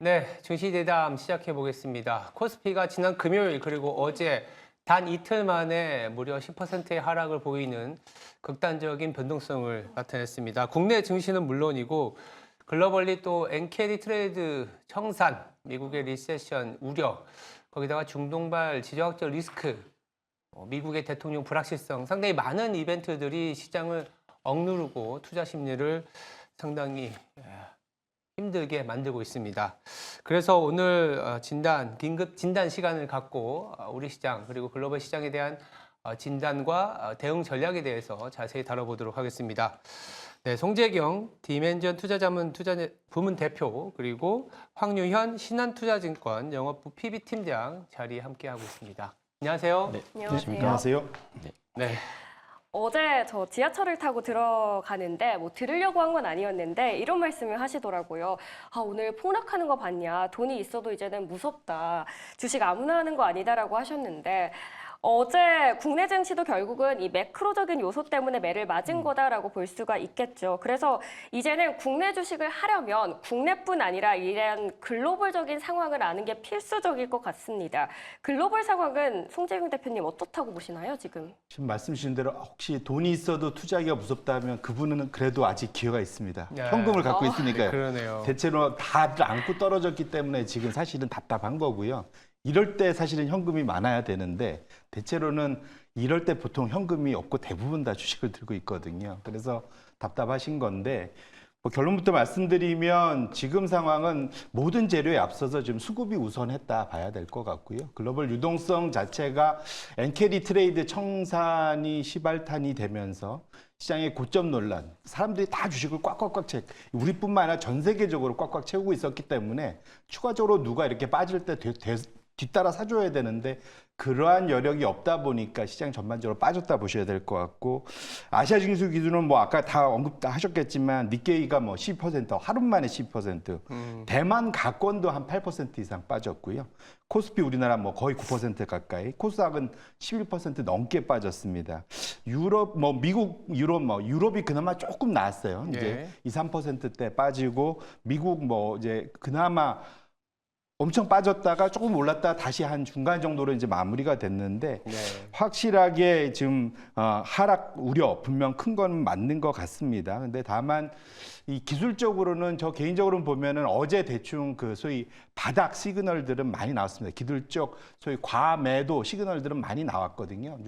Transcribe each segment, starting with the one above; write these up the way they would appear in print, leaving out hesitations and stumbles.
네, 증시대담 시작해 보겠습니다. 코스피가 지난 금요일 그리고 어제 단 이틀 만에 무려 10%의 하락을 보이는 극단적인 변동성을 나타냈습니다. 국내 증시는 물론이고 글로벌리 또 엔캐리 트레이드 청산, 미국의 리세션 우려, 거기다가 중동발 지정학적 리스크, 미국의 대통령 불확실성, 상당히 많은 이벤트들이 시장을 억누르고 투자 심리를 상당히 힘들게 만들고 있습니다. 그래서 오늘 긴급 진단 시간을 갖고 우리 시장 그리고 글로벌 시장에 대한 진단과 대응 전략에 대해서 자세히 다뤄보도록 하겠습니다. 네, 송재경 디멘전 투자자문 부문 대표 그리고 황유현 신한투자증권 영업부 PB팀장 자리에 함께하고 있습니다. 안녕하세요. 네, 안녕하세요. 네. 어제 저 지하철을 타고 들어가는데 뭐 들으려고 한 건 아니었는데 이런 말씀을 하시더라고요. 아, 오늘 폭락하는 거 봤냐? 돈이 있어도 이제는 무섭다. 주식 아무나 하는 거 아니다라고 하셨는데 어제 국내 증시도 결국은 이 매크로적인 요소 때문에 매를 맞은 거다라고 볼 수가 있겠죠. 그래서 이제는 국내 주식을 하려면 국내뿐 아니라 이런 글로벌적인 상황을 아는 게 필수적일 것 같습니다. 글로벌 상황은 송재경 대표님 어떻다고 보시나요, 지금? 지금 말씀 주신 대로 혹시 돈이 있어도 투자하기가 무섭다면 그분은 그래도 아직 기회가 있습니다. 야. 현금을 갖고 있으니까요. 그러네요. 대체로 다들 안고 떨어졌기 때문에 지금 사실은 답답한 거고요. 이럴 때 사실은 현금이 많아야 되는데 대체로는 이럴 때 보통 현금이 없고 대부분 다 주식을 들고 있거든요. 그래서 답답하신 건데 뭐 결론부터 말씀드리면 지금 상황은 모든 재료에 앞서서 지금 수급이 우선했다 봐야 될 것 같고요. 글로벌 유동성 자체가 엔캐리 트레이드 청산이 시발탄이 되면서 시장의 고점 논란, 사람들이 다 주식을 꽉꽉꽉 우리뿐만 아니라 전 세계적으로 꽉꽉 채우고 있었기 때문에 추가적으로 누가 이렇게 빠질 때 뒤따라 사줘야 되는데 그러한 여력이 없다 보니까 시장 전반적으로 빠졌다 보셔야 될 것 같고 아시아 증시 기준은 뭐 아까 다 언급 다 하셨겠지만 니케이가 뭐 10% 하루 만에 10% 대만 가권도 한 8% 이상 빠졌고요. 코스피 우리나라 뭐 거의 9% 가까이 코스닥은 11% 넘게 빠졌습니다. 유럽 뭐 미국 유럽이 그나마 조금 나았어요. 이제 2~3%대 빠지고 미국 뭐 이제 그나마 엄청 빠졌다가 조금 올랐다 다시 한 중간 정도로 이제 마무리가 됐는데 확실하게 지금 하락 우려 분명 큰 건 맞는 것 같습니다. 근데 다만 이 기술적으로는 저 개인적으로 보면은 어제 대충 그 소위 바닥 시그널들은 많이 나왔습니다. 기술적 소위 과매도 시그널들은 많이 나왔거든요.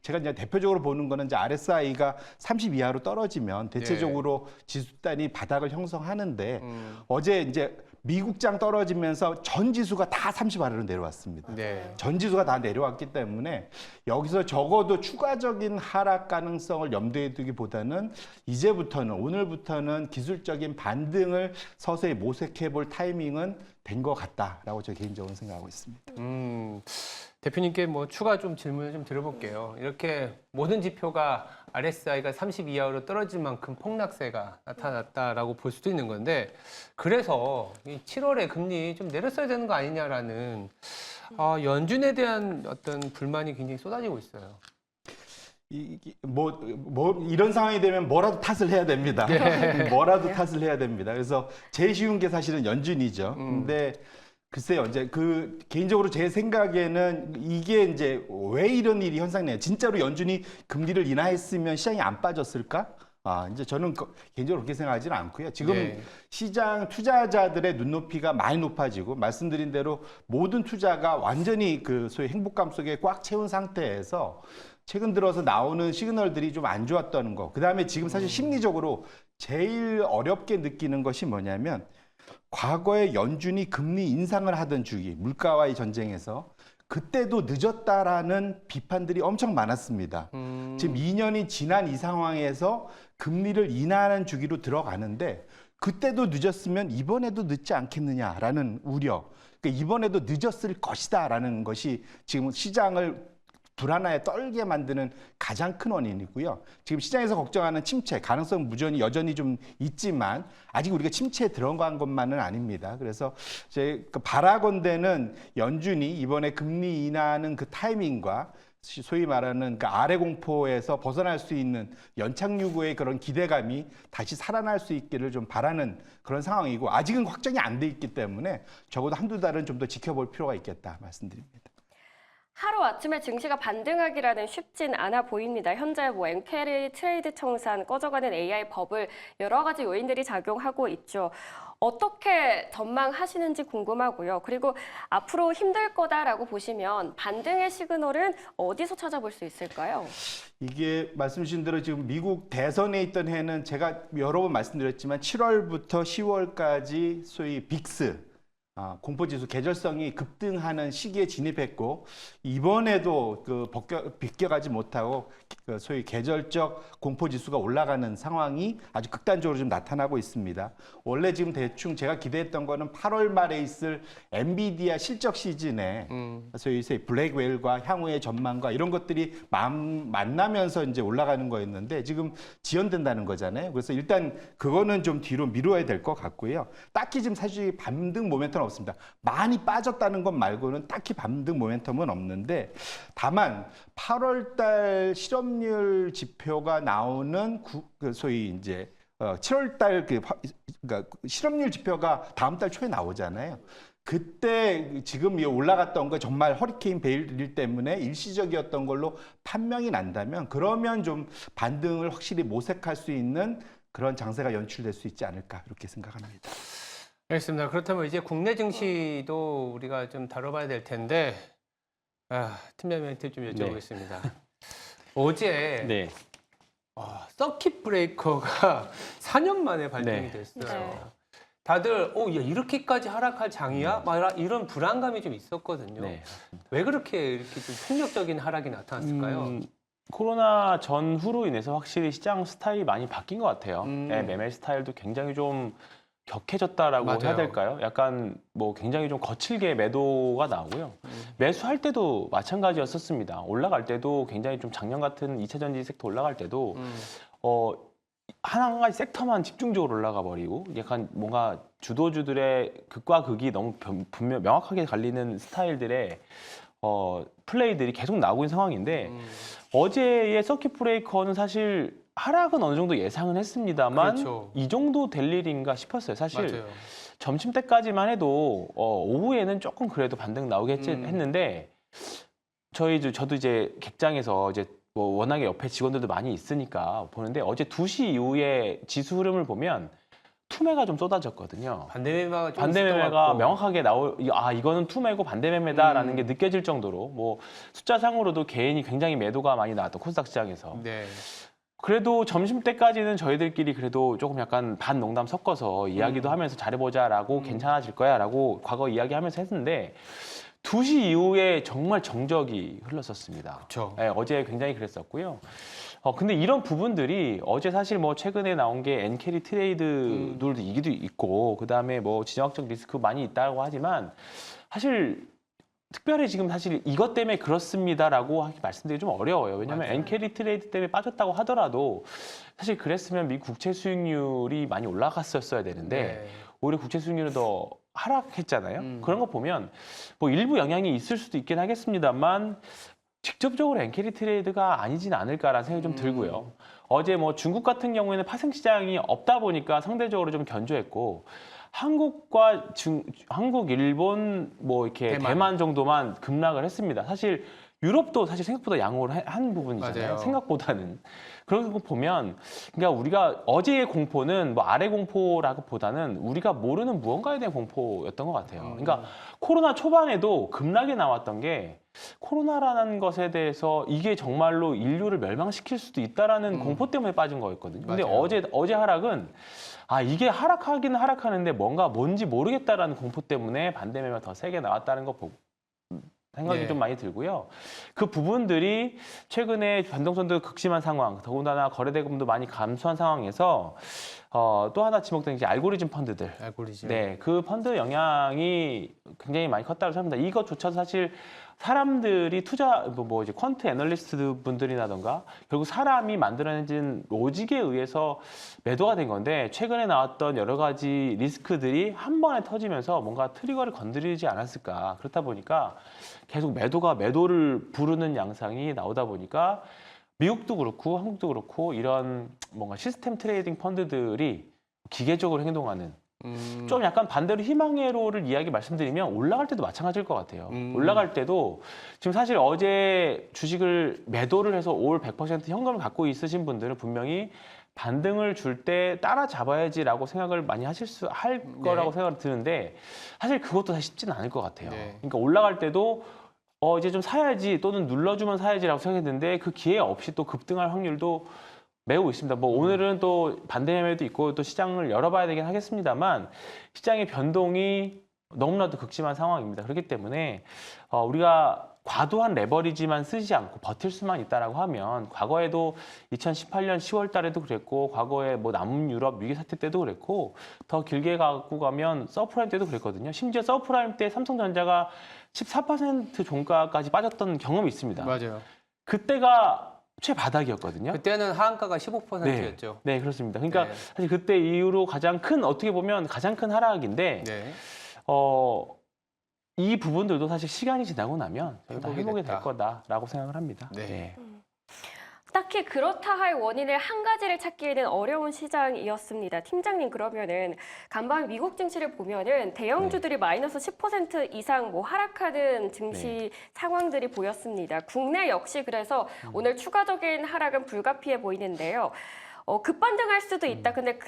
제가 이제 대표적으로 보는 거는 이제 RSI가 30 이하로 떨어지면 대체적으로 지수단이 바닥을 형성하는데 어제 이제 미국장 떨어지면서 전 지수가 다 30 아래로 내려왔습니다. 전 지수가 다 내려왔기 때문에 여기서 적어도 추가적인 하락 가능성을 염두에 두기보다는 이제부터는 오늘부터는 기술적인 반등을 서서히 모색해 볼 타이밍은 된 것 같다라고 저 개인적으로 생각하고 있습니다. 대표님께 뭐 추가 질문을 좀 드려볼게요. 이렇게 모든 지표가 RSI가 30 이하로 떨어질 만큼 폭락세가 나타났다라고 볼 수도 있는 건데 그래서 이 7월에 금리 좀 내렸어야 되는 거 아니냐라는 연준에 대한 어떤 불만이 굉장히 쏟아지고 있어요. 이런 상황이 되면 뭐라도 탓을 해야 됩니다. 뭐라도 탓을 해야 됩니다. 그래서 제일 쉬운 게 사실은 연준이죠. 근데 글쎄요, 이제 개인적으로 제 생각에는 이게 이제 왜 이런 일이 현상이냐. 진짜로 연준이 금리를 인하했으면 시장이 안 빠졌을까? 이제 저는 개인적으로 그렇게 생각하지는 않고요. 지금 시장 투자자들의 눈높이가 많이 높아지고 말씀드린 대로 모든 투자가 완전히 그 소위 행복감 속에 꽉 채운 상태에서 최근 들어서 나오는 시그널들이 좀 안 좋았다는 거. 그다음에 지금 사실 심리적으로 제일 어렵게 느끼는 것이 뭐냐면 과거에 연준이 금리 인상을 하던 주기, 물가와의 전쟁에서 그때도 늦었다라는 비판들이 엄청 많았습니다. 지금 2년이 지난 이 상황에서 금리를 인하하는 주기로 들어가는데 그때도 늦었으면 이번에도 늦지 않겠느냐라는 우려. 그러니까 이번에도 늦었을 것이다라는 것이 지금 시장을 불안하에 떨게 만드는 가장 큰 원인이고요. 지금 시장에서 걱정하는 침체, 가능성 여전히 좀 있지만 아직 우리가 침체에 들어간 것만은 아닙니다. 그래서 바라건대는 연준이 이번에 금리 인하하는 그 타이밍과 소위 말하는 그 아래 공포에서 벗어날 수 있는 연착 유구의 그런 기대감이 다시 살아날 수 있기를 좀 바라는 그런 상황이고 아직은 확정이 안 돼 있기 때문에 적어도 한두 달은 좀 더 지켜볼 필요가 있겠다 말씀드립니다. 하루아침에 증시가 반등하기라는 쉽진 않아 보입니다. 현재 뭐 엔캐리 트레이드 청산, 꺼져가는 AI 버블 여러 가지 요인들이 작용하고 있죠. 어떻게 전망하시는지 궁금하고요. 그리고 앞으로 힘들 거다라고 보시면 반등의 시그널은 어디서 찾아볼 수 있을까요? 이게 말씀 주신 대로 지금 미국 대선에 있던 해는 제가 여러 번 말씀드렸지만 7월부터 10월까지 소위 빅스 공포지수 계절성이 급등하는 시기에 진입했고 이번에도 비껴가지 못하고 그 소위 계절적 공포지수가 올라가는 상황이 아주 극단적으로 좀 나타나고 있습니다. 원래 지금 대충 제가 기대했던 거는 8월 말에 있을 엔비디아 실적 시즌에 소위 블랙 웨일과 향후의 전망과 이런 것들이 만나면서 이제 올라가는 거였는데 지금 지연된다는 거잖아요. 그래서 일단 그거는 좀 뒤로 미뤄야 될 것 같고요. 딱히 지금 사실 반등 모멘텀 없습니다. 많이 빠졌다는 것 말고는 딱히 반등 모멘텀은 없는데 다만 8월 달 실업률 지표가 나오는 소위 이제 7월 달 그러니까 실업률 지표가 다음 달 초에 나오잖아요. 그때 지금 올라갔던 거 정말 허리케인 베일 때문에 일시적이었던 걸로 판명이 난다면 그러면 좀 반등을 확실히 모색할 수 있는 그런 장세가 연출될 수 있지 않을까 이렇게 생각합니다. 알겠습니다. 그렇다면 이제 국내 증시도 우리가 좀 다뤄봐야 될 텐데 팀장님한테 좀 여쭤보겠습니다. 어제 네. 서킷 브레이커가 4년 만에 발동이 네. 됐어요. 네. 다들 야, 이렇게까지 하락할 장이야? 막 이런 불안감이 좀 있었거든요. 네. 왜 그렇게 이렇게 좀 폭력적인 하락이 나타났을까요? 코로나 전후로 인해서 확실히 시장 스타일이 많이 바뀐 것 같아요. 네, 매매 스타일도 굉장히 좀 격해졌다라고 맞아요. 해야 될까요? 약간 뭐 굉장히 좀 거칠게 매도가 나오고요. 매수할 때도 마찬가지였었습니다. 올라갈 때도 굉장히 좀 작년 같은 2차 전지 섹터 올라갈 때도 한 가지 섹터만 집중적으로 올라가 버리고 약간 뭔가 주도주들의 극과 극이 너무 분명 명확하게 갈리는 스타일들의 플레이들이 계속 나오고 있는 상황인데 어제의 서킷 브레이커는 사실 하락은 어느 정도 예상은 했습니다만 그렇죠. 이 정도 될 일인가 싶었어요. 사실 맞아요. 점심 때까지만 해도 오후에는 조금 그래도 반등 나오겠지 했는데 저도 이제 객장에서 이제 뭐 워낙에 옆에 직원들도 많이 있으니까 보는데 어제 2시 이후에 지수 흐름을 보면 투매가 좀 쏟아졌거든요. 반대매매가 좀 반대매매가 있을 것 같고. 명확하게 이거는 투매고 반대매매다라는 게 느껴질 정도로 뭐 숫자상으로도 개인이 굉장히 매도가 많이 나왔던 코스닥 시장에서 네. 그래도 점심 때까지는 저희들끼리 그래도 조금 약간 반농담 섞어서 이야기도 하면서 잘해보자라고 괜찮아질 거야라고 과거 이야기하면서 했는데 2시 이후에 정말 정적이 흘렀었습니다. 그렇죠. 네, 어제 굉장히 그랬었고요. 근데 이런 부분들이 어제 사실 뭐 최근에 나온 게 엔캐리 트레이드들도 이기도 있고 그다음에 뭐 지정학적 리스크 많이 있다고 하지만 사실 특별히 지금 사실 이것 때문에 그렇습니다라고 말씀드리기 좀 어려워요. 왜냐하면 맞아요. 엔캐리 트레이드 때문에 빠졌다고 하더라도 사실 그랬으면 미국 국채 수익률이 많이 올라갔었어야 되는데 네. 오히려 국채 수익률이 더 하락했잖아요. 그런 거 보면 뭐 일부 영향이 있을 수도 있긴 하겠습니다만 직접적으로 엔캐리 트레이드가 아니진 않을까라는 생각이 좀 들고요. 어제 뭐 중국 같은 경우에는 파생 시장이 없다 보니까 상대적으로 좀 견조했고 한국, 일본, 뭐 이렇게 대만 정도만 급락을 했습니다. 사실 유럽도 사실 생각보다 양호를 한 부분이잖아요. 맞아요. 생각보다는. 그런 거 보면, 그러니까 우리가 어제의 공포는 뭐 아래 공포라기보다는 우리가 모르는 무언가에 대한 공포였던 것 같아요. 그러니까 코로나 초반에도 급락이 나왔던 게 코로나라는 것에 대해서 이게 정말로 인류를 멸망시킬 수도 있다라는 공포 때문에 빠진 거였거든요. 근데 맞아요. 어제 하락은 이게 하락하기는 하락하는데 뭔지 모르겠다라는 공포 때문에 반대매매가 더 세게 나왔다는 거 보고 생각이 네. 좀 많이 들고요. 그 부분들이 최근에 변동성도 극심한 상황, 더군다나 거래대금도 많이 감소한 상황에서 또 하나 지목된 게 알고리즘 펀드들. 알고리즘. 네, 그 펀드 영향이 굉장히 많이 컸다고 생각합니다. 이것조차도 사실 사람들이 뭐 이제 퀀트 애널리스트 분들이라던가 결국 사람이 만들어내진 로직에 의해서 매도가 된 건데 최근에 나왔던 여러 가지 리스크들이 한 번에 터지면서 뭔가 트리거를 건드리지 않았을까. 그렇다 보니까 계속 매도를 부르는 양상이 나오다 보니까 미국도 그렇고 한국도 그렇고 이런 뭔가 시스템 트레이딩 펀드들이 기계적으로 행동하는 좀 약간 반대로 희망회로를 이야기 말씀드리면 올라갈 때도 마찬가지일 것 같아요. 올라갈 때도 지금 사실 어제 주식을 매도를 해서 올 100% 현금을 갖고 있으신 분들은 분명히 반등을 줄 때 따라잡아야지라고 생각을 많이 할 거라고 생각을 드는데 사실 그것도 사실 쉽지는 않을 것 같아요. 네. 그러니까 올라갈 때도 이제 좀 사야지 또는 눌러주면 사야지라고 생각했는데 그 기회 없이 또 급등할 확률도 매우 있습니다. 뭐 오늘은 또 반대 매매도 있고 또 시장을 열어봐야 되긴 하겠습니다만 시장의 변동이 너무나도 극심한 상황입니다. 그렇기 때문에 우리가 과도한 레버리지만 쓰지 않고 버틸 수만 있다라고 하면 과거에도 2018년 10월 달에도 그랬고 과거에 뭐 남유럽 위기 사태 때도 그랬고 더 길게 갖고 가면 서프라임 때도 그랬거든요. 심지어 서프라임 때 삼성전자가 14% 종가까지 빠졌던 경험이 있습니다. 맞아요. 그때가 최바닥이었거든요. 그때는 하한가가 15%였죠. 네, 그렇습니다. 그러니까 네. 사실 그때 이후로 어떻게 보면 가장 큰 하락인데 네. 이 부분들도 사실 시간이 지나고 나면 다 회복이 회복이 됐다. 될 거다라고 생각을 합니다. 네. 네. 딱히 그렇다 할 원인을 한 가지를 찾기에는 어려운 시장이었습니다. 팀장님, 그러면은 간밤 미국 증시를 보면은 대형주들이 마이너스 10% 이상 뭐 하락하는 증시 상황들이 보였습니다. 국내 역시 그래서 오늘 추가적인 하락은 불가피해 보이는데요. 급반등할 수도 있다. 근데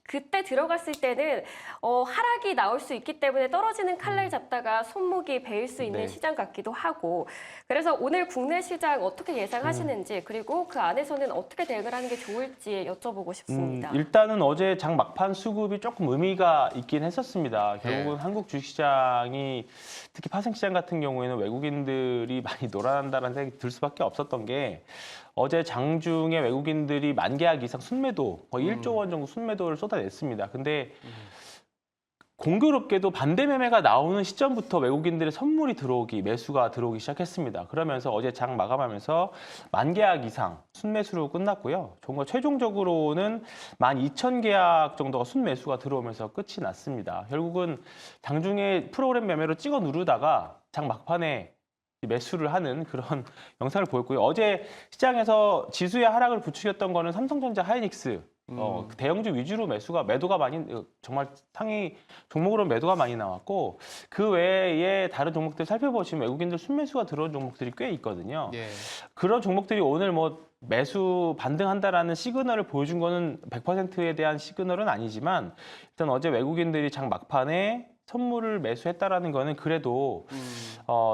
그때 들어갔을 때는 하락이 나올 수 있기 때문에 떨어지는 칼날 잡다가 손목이 베일 수 있는 네. 시장 같기도 하고. 그래서 오늘 국내 시장 어떻게 예상하시는지 그리고 그 안에서는 어떻게 대응을 하는 게 좋을지 여쭤보고 싶습니다. 일단은 어제 장 막판 수급이 조금 의미가 있긴 했었습니다. 결국은 한국 주식시장이 특히 파생시장 같은 경우에는 외국인들이 많이 놀아난다는 생각이 들 수밖에 없었던 게 어제 장중에 외국인들이 만 계약 이상 순매도 거의 1조 원 정도 순매도를 쏟아냈습니다. 근데 공교롭게도 반대 매매가 나오는 시점부터 외국인들의 선물이 매수가 들어오기 시작했습니다. 그러면서 어제 장 마감하면서 만 계약 이상 순매수로 끝났고요. 정말 최종적으로는 12,000계약 정도가 순매수가 들어오면서 끝이 났습니다. 결국은 장중에 프로그램 매매로 찍어 누르다가 장 막판에 매수를 하는 그런 영상을 보였고요. 어제 시장에서 지수의 하락을 부추겼던 거는 삼성전자, 하이닉스 대형주 위주로 매도가 많이 정말 상위 종목으로 매도가 많이 나왔고 그 외에 다른 종목들 살펴보시면 외국인들 순매수가 들어온 종목들이 꽤 있거든요. 예. 그런 종목들이 오늘 뭐 매수 반등한다라는 시그널을 보여준 거는 100%에 대한 시그널은 아니지만 일단 어제 외국인들이 장 막판에 선물을 매수했다라는 거는 그래도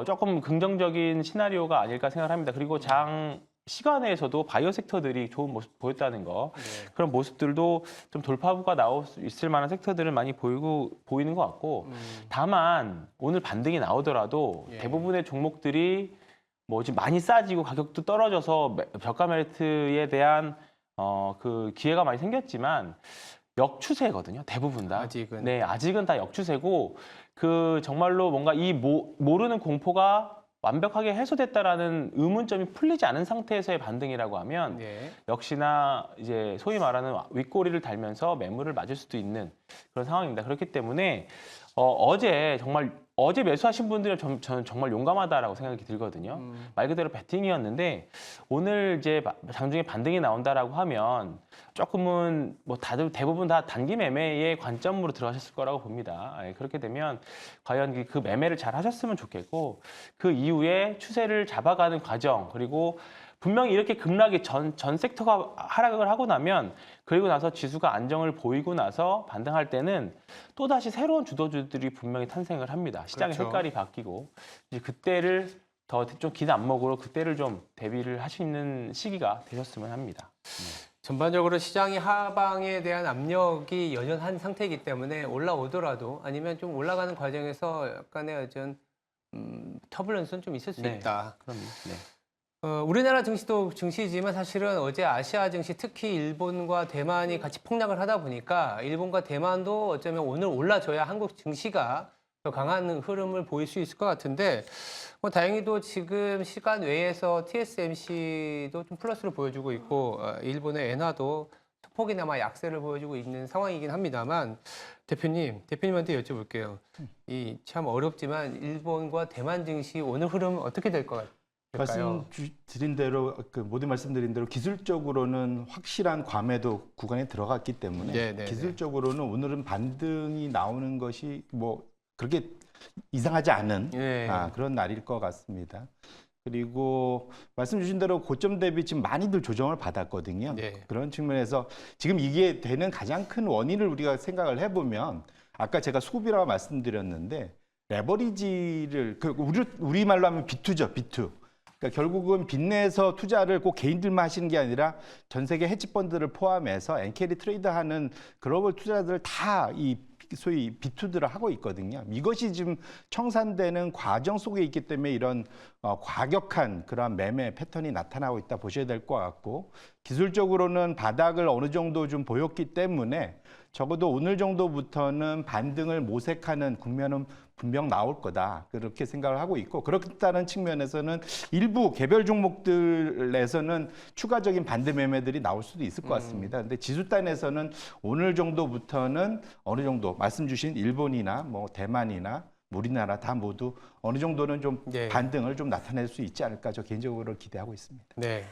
조금 긍정적인 시나리오가 아닐까 생각합니다. 그리고 장 시간에서도 바이오 섹터들이 좋은 모습 보였다는 거 네. 그런 모습들도 좀 돌파구가 나올 수 있을 만한 섹터들을 많이 보이는 것 같고 다만 오늘 반등이 나오더라도 예. 대부분의 종목들이 뭐 지금 많이 싸지고 가격도 떨어져서 저가 메리트에 대한 그 기회가 많이 생겼지만 역추세거든요. 대부분 다. 아직은. 네, 아직은 다 역추세고 그 정말로 뭔가 이 모르는 공포가 완벽하게 해소됐다라는 의문점이 풀리지 않은 상태에서의 반등이라고 하면 예. 역시나 이제 소위 말하는 윗꼬리를 달면서 매물을 맞을 수도 있는 그런 상황입니다. 그렇기 때문에 어제 매수하신 분들은 저는 정말 용감하다라고 생각이 들거든요. 말 그대로 배팅이었는데 오늘 이제 장중에 반등이 나온다라고 하면 조금은 뭐 다들 대부분 다 단기 매매의 관점으로 들어가셨을 거라고 봅니다. 그렇게 되면 과연 그 매매를 잘 하셨으면 좋겠고 그 이후에 추세를 잡아가는 과정 그리고 분명히 이렇게 급락이 전 섹터가 하락을 하고 나면 그리고 나서 지수가 안정을 보이고 나서 반등할 때는 또다시 새로운 주도주들이 분명히 탄생을 합니다. 시장의 그렇죠. 색깔이 바뀌고 이제 그때를 더 좀 긴 안목으로 그때를 좀 대비를 하시는 시기가 되셨으면 합니다. 전반적으로 시장이 하방에 대한 압력이 여전한 상태이기 때문에 올라오더라도 아니면 좀 올라가는 과정에서 약간의 어떤 터뷸런스는 좀 있을 수 네. 있다. 그럼 네. 우리나라 증시도 증시지만 사실은 어제 아시아 증시 특히 일본과 대만이 같이 폭락을 하다 보니까 일본과 대만도 어쩌면 오늘 올라줘야 한국 증시가 더 강한 흐름을 보일 수 있을 것 같은데 뭐 다행히도 지금 시간 외에서 TSMC도 좀 플러스를 보여주고 있고 일본의 엔화도 소폭이나마 약세를 보여주고 있는 상황이긴 합니다만 대표님한테 여쭤볼게요. 이 참 어렵지만 일본과 대만 증시 오늘 흐름 어떻게 될 것 같아요? 말씀드린 대로 모두 말씀드린 대로 기술적으로는 확실한 과매도 구간에 들어갔기 때문에 네네네. 기술적으로는 오늘은 반등이 나오는 것이 뭐 그렇게 이상하지 않은 네. 그런 날일 것 같습니다. 그리고 말씀 주신 대로 고점 대비 지금 많이들 조정을 받았거든요. 네. 그런 측면에서 지금 이게 되는 가장 큰 원인을 우리가 생각을 해보면 아까 제가 소비라고 말씀드렸는데 레버리지를 우리말로 하면 비투죠, 비투. 그러니까 결국은 빚내서 투자를 꼭 개인들만 하시는 게 아니라 전 세계 헤지펀드를 포함해서 엔캐리 트레이드하는 글로벌 투자자들 다 이 소위 비투들을 하고 있거든요. 이것이 지금 청산되는 과정 속에 있기 때문에 이런 과격한 그런 매매 패턴이 나타나고 있다 보셔야 될 것 같고 기술적으로는 바닥을 어느 정도 좀 보였기 때문에 적어도 오늘 정도부터는 반등을 모색하는 국면은 분명 나올 거다 그렇게 생각을 하고 있고 그렇다는 측면에서는 일부 개별 종목들에서는 추가적인 반대 매매들이 나올 수도 있을 것 같습니다. 근데 지수단에서는 오늘 정도부터는 어느 정도 말씀 주신 일본이나 뭐 대만이나 우리나라 다 모두 어느 정도는 좀 네. 반등을 좀 나타낼 수 있지 않을까 저 개인적으로 기대하고 있습니다. 네.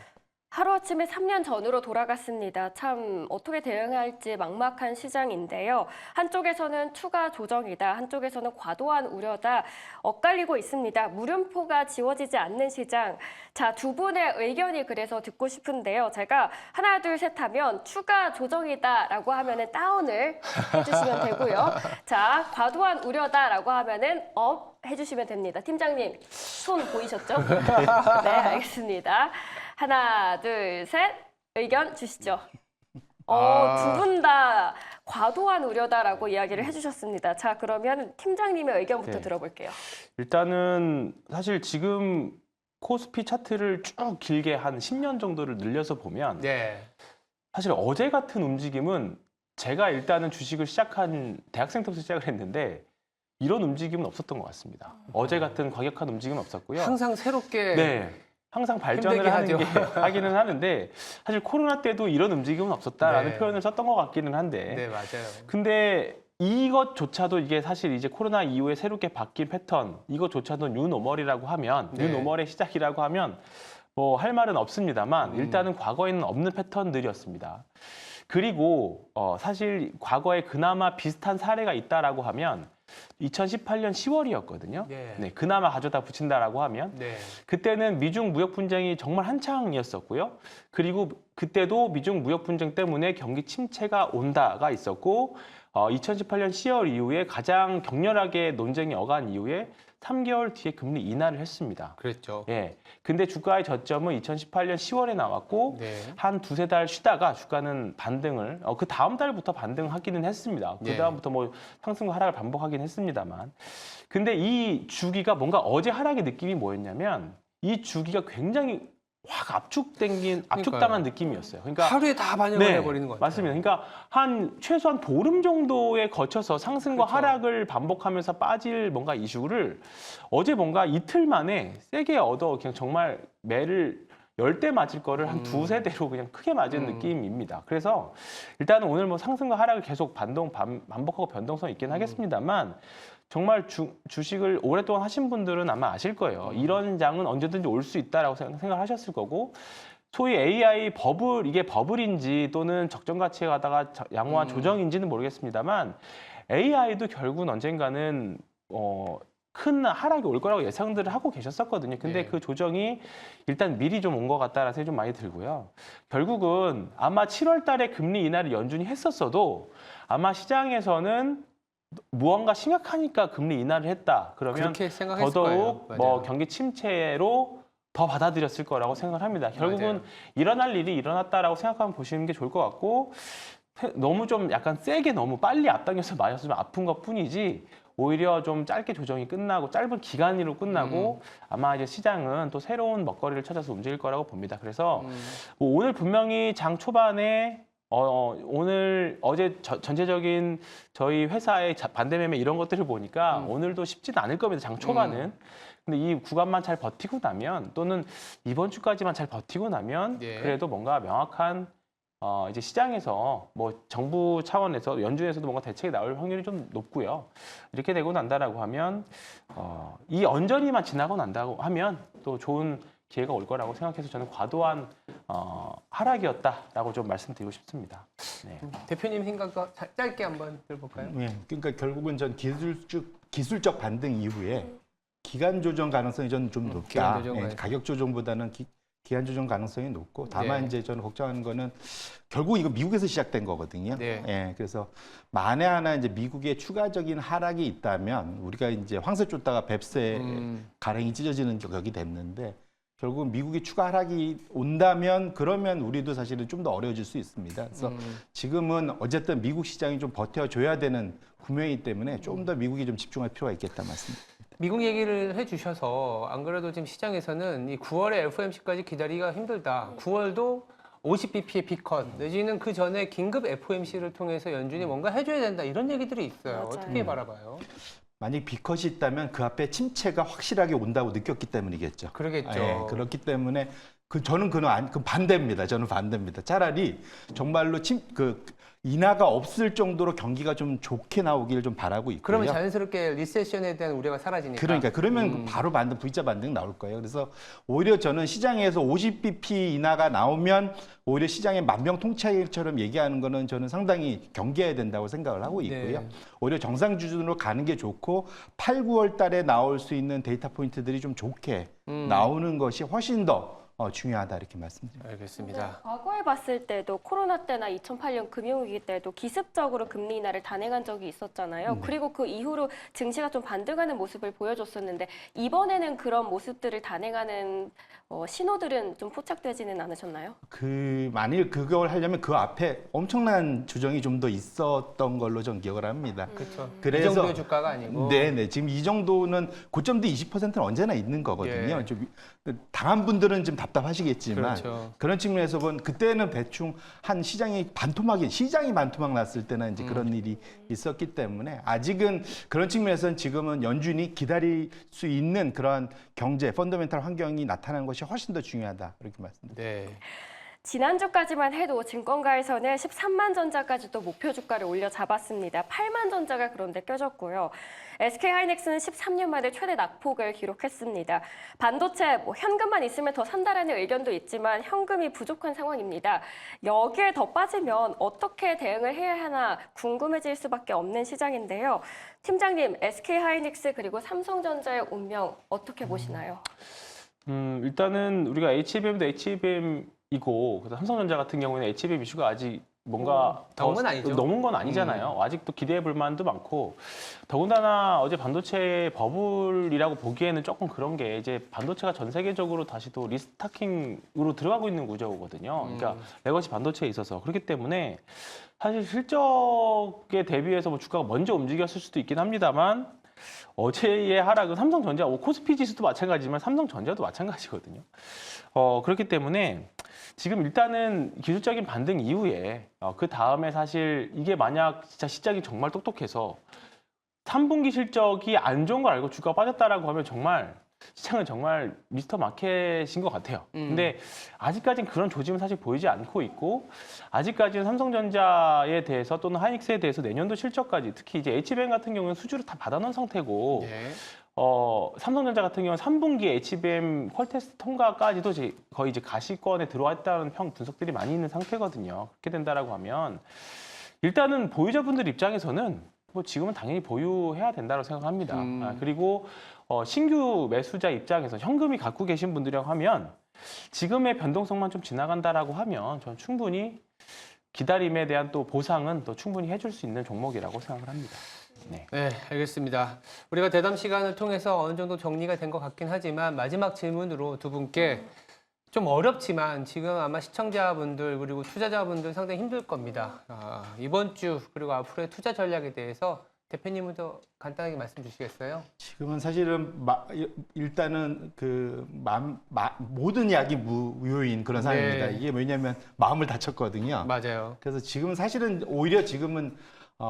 하루아침에 3년 전으로 돌아갔습니다. 참 어떻게 대응할지 막막한 시장인데요. 한쪽에서는 추가 조정이다. 한쪽에서는 과도한 우려다. 엇갈리고 있습니다. 물음표가 지워지지 않는 시장. 자, 두 분의 의견이 그래서 듣고 싶은데요. 제가 하나, 둘, 셋 하면 추가 조정이다라고 하면은 다운을 해주시면 되고요. 자, 과도한 우려다라고 하면은 업 해주시면 됩니다. 팀장님, 손 보이셨죠? 네, 알겠습니다. 하나, 둘, 셋. 의견 주시죠. 두 분 다 과도한 우려다라고 이야기를 해주셨습니다. 자, 그러면 팀장님의 의견부터 네. 들어볼게요. 일단은 사실 지금 코스피 차트를 쭉 길게 한 10년 정도를 늘려서 보면 네. 사실 어제 같은 움직임은 제가 일단은 주식을 시작한 대학생 때부터 시작을 했는데 이런 움직임은 없었던 것 같습니다. 어제 같은 과격한 움직임은 없었고요. 항상 새롭게 네. 항상 발전을 힘들게 하는 하죠. 게 하기는 하는데 사실 코로나 때도 이런 움직임은 없었다라는 네. 표현을 썼던 것 같기는 한데 네, 맞아요. 근데 이것조차도 이게 사실 이제 코로나 이후에 새롭게 바뀐 패턴 이것조차도 뉴노멀이라고 하면 네. 뉴노멀의 시작이라고 하면 뭐 할 말은 없습니다만 일단은 과거에는 없는 패턴들이었습니다. 그리고 사실 과거에 그나마 비슷한 사례가 있다라고 하면 2018년 10월이었거든요. 네. 네, 그나마 가져다 붙인다라고 하면 네. 그때는 미중 무역 분쟁이 정말 한창이었었고요. 그리고 그때도 미중 무역 분쟁 때문에 경기 침체가 온다가 있었고 2018년 10월 이후에 가장 격렬하게 논쟁이 어간 이후에 3개월 뒤에 금리 인하를 했습니다. 그랬죠. 예. 근데 주가의 저점은 2018년 10월에 나왔고 네. 한 두세 달 쉬다가 주가는 반등을 그 다음 달부터 반등하기는 했습니다. 그 네. 다음부터 뭐 상승과 하락을 반복하긴 했습니다만. 근데 이 주기가 뭔가 어제 하락의 느낌이 뭐였냐면 이 주기가 굉장히 확 압축당한 느낌이었어요. 그러니까 하루에 다 반영을 해버리는 것 같아요. 맞습니다. 그러니까 최소한 보름 정도에 거쳐서 상승과 그렇죠. 하락을 반복하면서 빠질 뭔가 이슈를 어제 뭔가 이틀 만에 세게 그냥 정말 매를 10대 맞을 거를 한 두세 대로 그냥 크게 맞은 느낌입니다. 그래서 일단은 오늘 뭐 상승과 하락을 계속 반복하고 변동성 있긴 하겠습니다만 정말 주식을 오랫동안 하신 분들은 아마 아실 거예요. 이런 장은 언제든지 올 수 있다라고 생각하셨을 거고 소위 AI 버블, 이게 버블인지 또는 적정 가치에 가다가 양호한 조정인지는 모르겠습니다만 AI도 결국은 언젠가는 큰 하락이 올 거라고 예상들을 하고 계셨었거든요. 근데 네. 그 조정이 일단 미리 좀 온 것 같다라는 생각이 좀 많이 들고요. 결국은 아마 7월 달에 금리 인하를 연준이 했었어도 아마 시장에서는 무언가 심각하니까 금리 인하를 했다. 그러면 그렇게 생각했을 거예요. 더더욱 맞아요. 뭐 경기 침체로 더 받아들였을 거라고 생각을 합니다. 결국은 맞아요. 일어날 일이 일어났다라고 생각하면 보시는 게 좋을 것 같고 너무 좀 약간 세게 너무 빨리 앞당겨서 맞았으면 아픈 것 뿐이지 오히려 좀 짧게 조정이 끝나고 짧은 기간으로 끝나고 아마 이제 시장은 또 새로운 먹거리를 찾아서 움직일 거라고 봅니다. 그래서 뭐 오늘 분명히 장 초반에 오늘 어제 전체적인 저희 회사의 반대 매매 이런 것들을 보니까 오늘도 쉽지는 않을 겁니다. 장 초반은. 근데 이 구간만 잘 버티고 나면 또는 이번 주까지만 잘 버티고 나면 예. 그래도 뭔가 명확한 이제 시장에서 뭐 정부 차원에서 연준에서도 뭔가 대책이 나올 확률이 좀 높고요. 이렇게 되고 난다라고 하면 이 언저리만 지나고 난다고 하면 또 좋은 기회가 올 거라고 생각해서 저는 과도한 하락이었다라고 좀 말씀드리고 싶습니다. 네. 대표님 생각도 짧게 한번 들어볼까요? 예, 그러니까 결국은 전 기술적 반등 이후에 기간 조정 가능성이 저는 좀 높다. 기간 조정 예, 가능성. 가격 조정보다는 기간 조정 가능성이 높고 다만 네. 이제 저는 걱정하는 거는 결국 이거 미국에서 시작된 거거든요. 네. 예, 그래서 만에 하나 이제 미국의 추가적인 하락이 있다면 우리가 이제 황새 쫓다가 뱁새 가랭이 찢어지는 격이 됐는데 결국 미국의 추가 하락이 온다면 그러면 우리도 사실은 좀 더 어려워질 수 있습니다. 그래서 지금은 어쨌든 미국 시장이 좀 버텨줘야 되는 구매이기 때문에 좀 더 미국이 좀 집중할 필요가 있겠다 말씀드립니다. 미국 얘기를 해주셔서 안 그래도 지금 시장에서는 이 9월에 FOMC까지 기다리기가 힘들다. 9월도 50bp의 B컷 내지는 그 전에 긴급 FOMC를 통해서 연준이 뭔가 해줘야 된다 이런 얘기들이 있어요. 맞아요. 어떻게 바라봐요? 만약 B컷이 있다면 그 앞에 침체가 확실하게 온다고 느꼈기 때문이겠죠. 그러겠죠. 예, 그렇기 때문에 저는 그 반대입니다. 저는 반대입니다. 차라리 정말로 인하가 없을 정도로 경기가 좀 좋게 나오길 좀 바라고 있고요. 그러면 자연스럽게 리세션에 대한 우려가 사라지니까. 그러면 바로 V자 반등 나올 거예요. 그래서 오히려 저는 시장에서 50bp 인하가 나오면 오히려 시장의 만병통치약처럼 얘기하는 거는 저는 상당히 경계해야 된다고 생각을 하고 있고요. 네. 오히려 정상 수준으로 가는 게 좋고 8, 9월 달에 나올 수 있는 데이터 포인트들이 좀 좋게 나오는 것이 훨씬 더 중요하다 이렇게 말씀드립니다. 알겠습니다. 과거에 봤을 때도 코로나 때나 2008년 금융위기 때도 기습적으로 금리 인하를 단행한 적이 있었잖아요. 그리고 그 이후로 증시가 좀 반등하는 모습을 보여줬었는데 이번에는 그런 모습들을 단행하는 신호들은 좀 포착되지는 않으셨나요? 만일 그걸 하려면 그 앞에 엄청난 조정이 좀 더 있었던 걸로 전 기억을 합니다. 그렇죠. 그래서- 이 정도의 주가가 아니고. 네네. 지금 이 정도는 고점도 20%는 언제나 있는 거거든요. 예. 좀 당한 분들은 좀 답답하시겠지만 그렇죠. 그런 측면에서 보면 그때는 대충 한 시장이 반토막 났을 때는 이제 그런 일이 있었기 때문에 아직은 그런 측면에서는 지금은 연준이 기다릴 수 있는 그러한 경제 펀더멘탈 환경이 나타나는 것이 훨씬 더 중요하다 이렇게 말씀드립니다. 네. 지난주까지만 해도 증권가에서는 13만 전자까지도 목표 주가를 올려 잡았습니다. 8만 전자가 그런데 껴졌고요. SK하이닉스는 13년 만에 최대 낙폭을 기록했습니다. 반도체, 현금만 있으면 더 산다라는 의견도 있지만 현금이 부족한 상황입니다. 여기에 더 빠지면 어떻게 대응을 해야 하나 궁금해질 수밖에 없는 시장인데요. 팀장님, SK하이닉스 그리고 삼성전자의 운명 어떻게 보시나요? 일단은 우리가 HBM도 HBM이고 삼성전자 같은 경우에는 HBM 이슈가 아직 뭔가 넘은 건 아니죠. 넘은 건 아니잖아요. 아직도 기대해 볼 만도 많고 더군다나 어제 반도체 버블이라고 보기에는 조금 그런 게 이제 반도체가 전 세계적으로 다시 또 리스타킹으로 들어가고 있는 구조거든요. 그러니까 레거시 반도체에 있어서 그렇기 때문에 사실 실적에 대비해서 뭐 주가가 먼저 움직였을 수도 있긴 합니다만 어제의 하락은 삼성전자, 코스피 지수도 마찬가지지만 삼성전자도 마찬가지거든요. 그렇기 때문에 지금 일단은 기술적인 반등 이후에 그 다음에 사실 이게 만약 진짜 시장이 정말 똑똑해서 3분기 실적이 안 좋은 걸 알고 주가가 빠졌다라고 하면 정말 시장은 정말 미스터 마켓인 것 같아요. 근데 아직까지는 그런 조짐은 사실 보이지 않고 있고 아직까지는 삼성전자에 대해서 또는 하이닉스에 대해서 내년도 실적까지 특히 이제 HBM 같은 경우는 수주를 다 받아놓은 상태고 네. 삼성전자 같은 경우는 3분기 HBM 퀄테스트 통과까지도 거의 이제 가시권에 들어와 있다는 분석들이 많이 있는 상태거든요. 그렇게 된다라고 하면 일단은 보유자분들 입장에서는 뭐 지금은 당연히 보유해야 된다고 생각합니다. 그리고 신규 매수자 입장에서 현금이 갖고 계신 분들이라고 하면 지금의 변동성만 좀 지나간다라고 하면 저는 충분히 기다림에 대한 또 보상은 또 충분히 해줄 수 있는 종목이라고 생각을 합니다. 네. 네, 알겠습니다. 우리가 대담 시간을 통해서 어느 정도 정리가 된 것 같긴 하지만 마지막 질문으로 두 분께 좀 어렵지만 지금 아마 시청자분들 그리고 투자자분들 상당히 힘들 겁니다. 이번 주 그리고 앞으로의 투자 전략에 대해서 대표님도 간단하게 말씀 주시겠어요? 지금은 사실은 일단은 모든 약이 무효인 그런 상황입니다. 네. 이게 왜냐하면 마음을 다쳤거든요. 맞아요. 그래서 지금은 사실은 오히려 지금은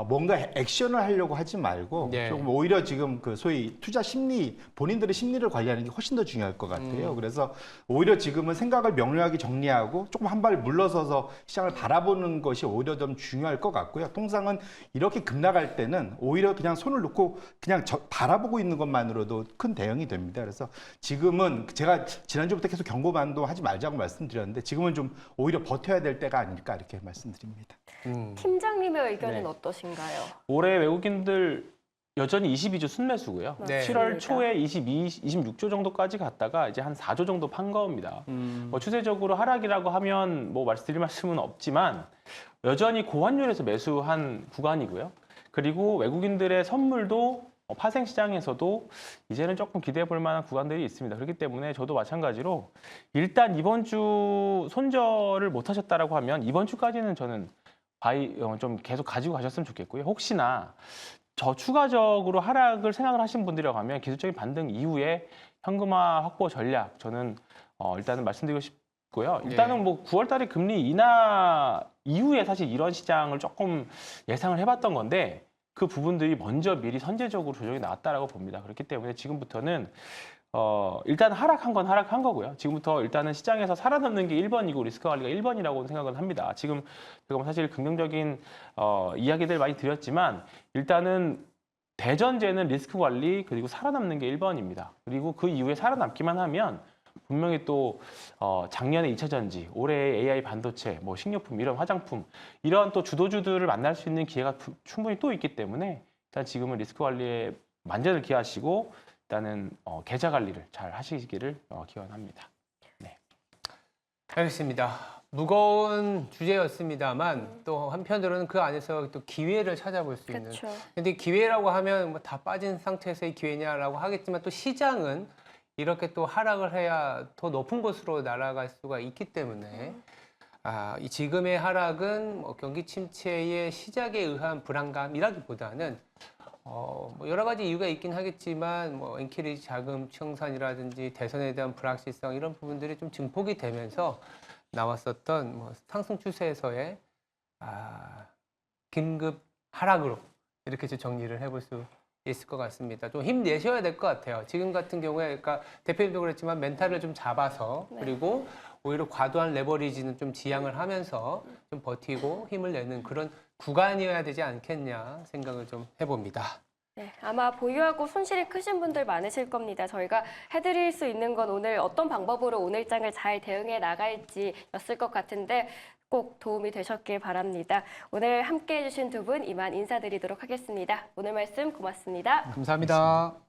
뭔가 액션을 하려고 하지 말고 네. 조금 오히려 지금 그 소위 투자 심리, 본인들의 심리를 관리하는 게 훨씬 더 중요할 것 같아요. 그래서 오히려 지금은 생각을 명료하게 정리하고 조금 한 발 물러서서 시장을 바라보는 것이 오히려 좀 중요할 것 같고요. 통상은 이렇게 급락할 때는 오히려 그냥 손을 놓고 그냥 바라보고 있는 것만으로도 큰 대응이 됩니다. 그래서 지금은 제가 지난주부터 계속 경고반도 하지 말자고 말씀드렸는데 지금은 좀 오히려 버텨야 될 때가 아닐까 이렇게 말씀드립니다. 팀장님의 의견은 네. 어떠신가요? 올해 외국인들 여전히 22주 순매수고요. 네. 7월 초에 26조 정도까지 갔다가 이제 한 4조 정도 판 겁니다. 뭐 추세적으로 하락이라고 하면 뭐 드릴 말씀은 없지만 여전히 고환율에서 매수한 구간이고요. 그리고 외국인들의 선물도 파생 시장에서도 이제는 조금 기대해 볼 만한 구간들이 있습니다. 그렇기 때문에 저도 마찬가지로 일단 이번 주 손절을 못 하셨다라고 하면 이번 주까지는 저는 좀 계속 가지고 가셨으면 좋겠고요. 혹시나 저 추가적으로 하락을 생각을 하신 분들이라고 하면 기술적인 반등 이후에 현금화 확보 전략 저는 일단은 말씀드리고 싶고요. 일단은 뭐 9월 달에 금리 인하 이후에 사실 이런 시장을 조금 예상을 해봤던 건데 그 부분들이 먼저 미리 선제적으로 조정이 나왔다라고 봅니다. 그렇기 때문에 지금부터는 일단 하락한 건 하락한 거고요. 지금부터 일단은 시장에서 살아남는 게 1번이고 리스크 관리가 1번이라고 생각은 합니다. 지금 제가 사실 긍정적인 이야기들 많이 드렸지만 일단은 대전제는 리스크 관리 그리고 살아남는 게 1번입니다. 그리고 그 이후에 살아남기만 하면 분명히 또 작년에 2차 전지, 올해 AI 반도체, 뭐 식료품 이런 화장품 이런 또 주도주들을 만날 수 있는 기회가 충분히 또 있기 때문에 일단 지금은 리스크 관리에 만전을 기하시고 일단은 계좌 관리를 잘 하시기를 기원합니다. 네. 알겠습니다. 무거운 주제였습니다만 또 한편으로는 그 안에서 또 기회를 찾아볼 수 있는. 그렇죠. 근데 기회라고 하면 뭐 다 빠진 상태에서의 기회냐라고 하겠지만 또 시장은 이렇게 또 하락을 해야 더 높은 곳으로 날아갈 수가 있기 때문에 이 지금의 하락은 뭐 경기 침체의 시작에 의한 불안감이라기보다는 뭐 여러 가지 이유가 있긴 하겠지만 뭐 엔키리 자금 청산이라든지 대선에 대한 불확실성 이런 부분들이 좀 증폭이 되면서 나왔었던 뭐 상승 추세에서의 긴급 하락으로 이렇게 좀 정리를 해볼 수 있을 것 같습니다. 좀 힘내셔야 될 것 같아요. 지금 같은 경우에 그러니까 대표님도 그랬지만 멘탈을 좀 잡아서 그리고 오히려 과도한 레버리지는 좀 지양을 하면서 좀 버티고 힘을 내는 그런 구간이어야 되지 않겠냐 생각을 좀 해봅니다. 네, 아마 보유하고 손실이 크신 분들 많으실 겁니다. 저희가 해드릴 수 있는 건 오늘 어떤 방법으로 오늘장을 잘 대응해 나갈지였을 것 같은데 꼭 도움이 되셨길 바랍니다. 오늘 함께해 주신 두 분 이만 인사드리도록 하겠습니다. 오늘 말씀 고맙습니다. 감사합니다.